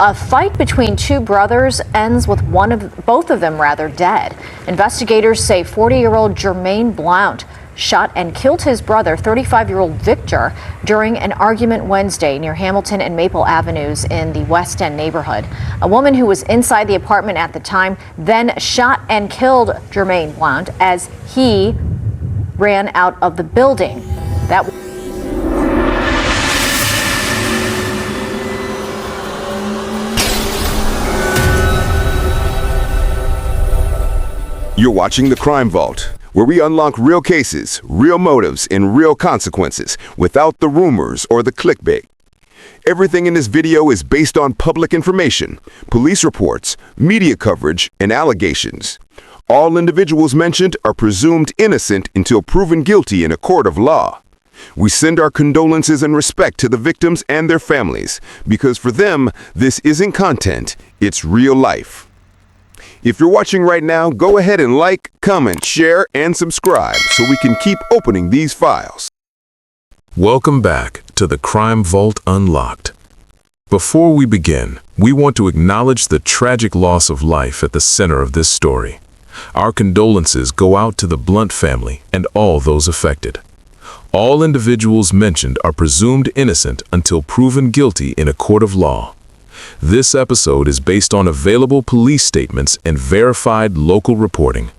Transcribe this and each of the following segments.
A fight between two brothers ends with both of them dead. Investigators say 40-year-old Jermaine Blount shot and killed his brother, 35-year-old Victor, during an argument Wednesday near Hamilton and Maple Avenues in the West End neighborhood. A woman who was inside the apartment at the time then shot and killed Jermaine Blount as he ran out of the building. You're watching The Crime Vault, where we unlock real cases, real motives, and real consequences without the rumors or the clickbait. Everything in this video is based on public information, police reports, media coverage, and allegations. All individuals mentioned are presumed innocent until proven guilty in a court of law. We send our condolences and respect to the victims and their families, because for them, this isn't content, it's real life. If you're watching right now, go ahead and like, comment, share, and subscribe so we can keep opening these files. Welcome back to the Crime Vault Unlocked. Before we begin, we want to acknowledge the tragic loss of life at the center of this story. Our condolences go out to the Blount family and all those affected. All individuals mentioned are presumed innocent until proven guilty in a court of law. This episode is based on available police statements and verified local reporting.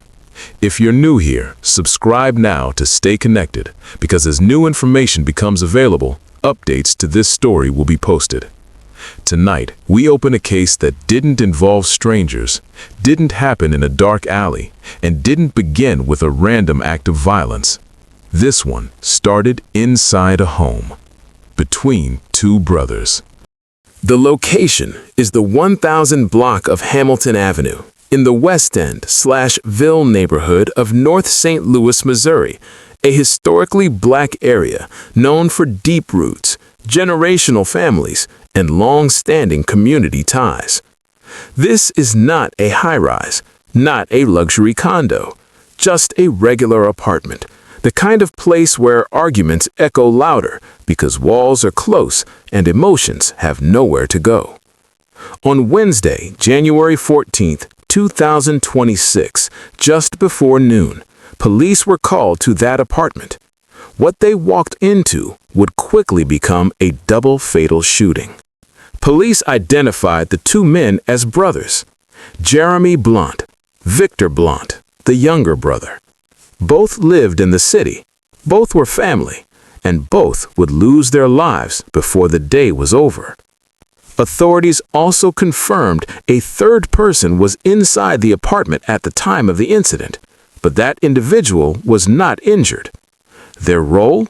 If you're new here, subscribe now to stay connected, because as new information becomes available, updates to this story will be posted. Tonight, we open a case that didn't involve strangers, didn't happen in a dark alley, and didn't begin with a random act of violence. This one started inside a home, between two brothers. The location is the 1000 block of Hamilton Avenue in the West End/Ville neighborhood of North St. Louis, Missouri, a historically black area known for deep roots, generational families, and long-standing community ties. This is not a high-rise, not a luxury condo, just a regular apartment. The kind of place where arguments echo louder because walls are close and emotions have nowhere to go. On Wednesday, January 14, 2026, just before noon, police were called to that apartment. What they walked into would quickly become a double fatal shooting. Police identified the two men as brothers, Jeremy Blount, Victor Blount, the younger brother. Both lived in the city, both were family, and both would lose their lives before the day was over. Authorities also confirmed a third person was inside the apartment at the time of the incident, but that individual was not injured. Their role,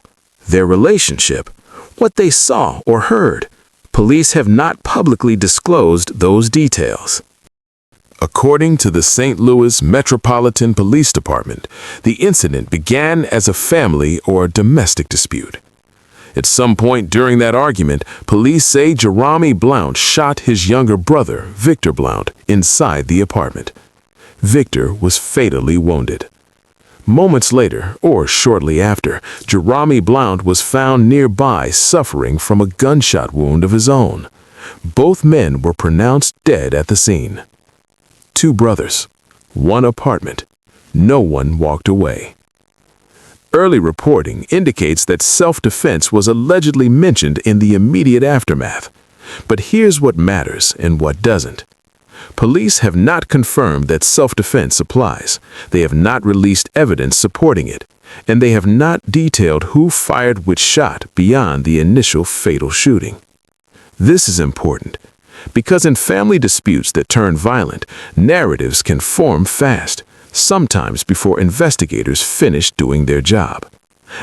their relationship, what they saw or heard, police have not publicly disclosed those details. According to the St. Louis Metropolitan Police Department, the incident began as a family or domestic dispute. At some point during that argument, police say Jeremy Blount shot his younger brother, Victor Blount, inside the apartment. Victor was fatally wounded. Moments later, or shortly after, Jeremy Blount was found nearby suffering from a gunshot wound of his own. Both men were pronounced dead at the scene. Two brothers, one apartment. No one walked away. Early reporting indicates that self-defense was allegedly mentioned in the immediate aftermath. But here's what matters and what doesn't. Police have not confirmed that self-defense applies. They have not released evidence supporting it, and they have not detailed who fired which shot beyond the initial fatal shooting. This is important, because in family disputes that turn violent, narratives can form fast, sometimes before investigators finish doing their job.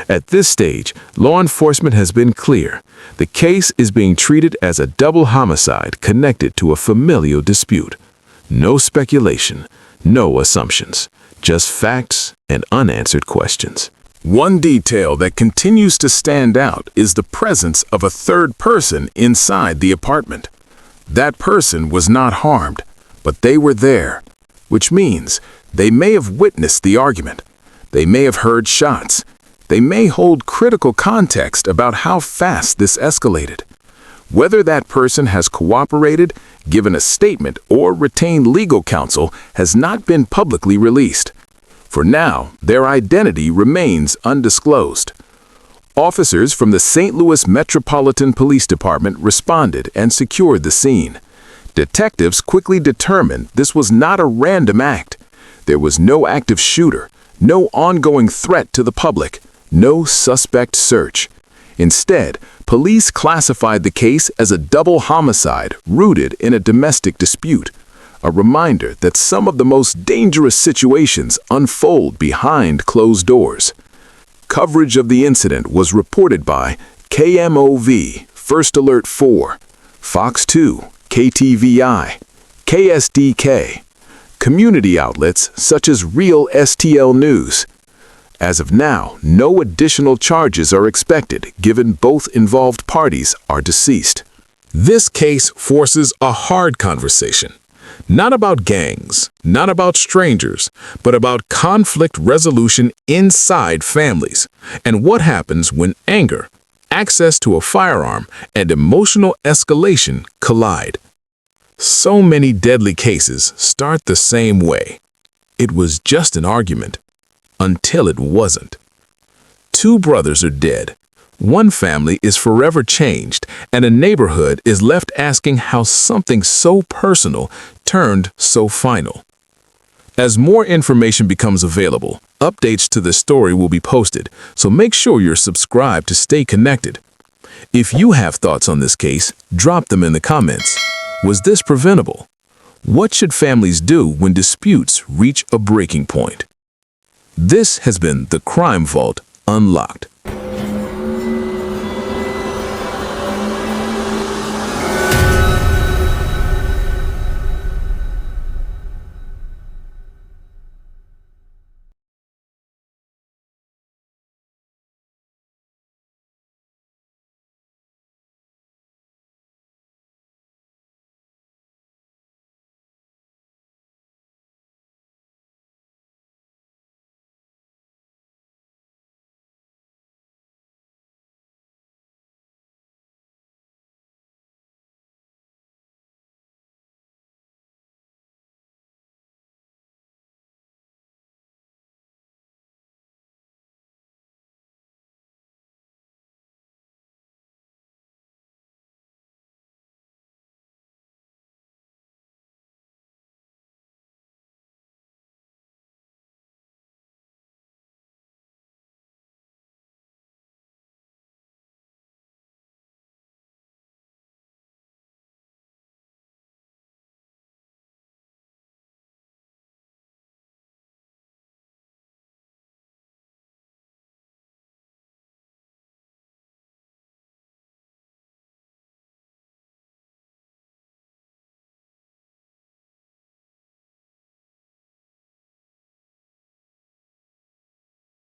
At this stage, law enforcement has been clear. The case is being treated as a double homicide connected to a familial dispute. No speculation, no assumptions, just facts and unanswered questions. One detail that continues to stand out is the presence of a third person inside the apartment. That person was not harmed, but they were there, which means they may have witnessed the argument. They may have heard shots. They may hold critical context about how fast this escalated. Whether that person has cooperated, given a statement, or retained legal counsel has not been publicly released. For now, their identity remains undisclosed. Officers from the St. Louis Metropolitan Police Department responded and secured the scene. Detectives quickly determined this was not a random act. There was no active shooter, no ongoing threat to the public, no suspect search. Instead, police classified the case as a double homicide rooted in a domestic dispute, a reminder that some of the most dangerous situations unfold behind closed doors. Coverage of the incident was reported by KMOV, First Alert 4, Fox 2, KTVI, KSDK, community outlets such as Real STL News. As of now, no additional charges are expected given both involved parties are deceased. This case forces a hard conversation. Not about gangs, not about strangers, but about conflict resolution inside families, and what happens when anger, access to a firearm, and emotional escalation collide. So many deadly cases start the same way. It was just an argument, until it wasn't. Two brothers are dead. One family is forever changed, and a neighborhood is left asking how something so personal turned so final. As more information becomes available, updates to the story will be posted, so make sure you're subscribed to stay connected. If you have thoughts on this case, drop them in the comments. Was this preventable? What should families do when disputes reach a breaking point? This has been the Crime Vault Unlocked.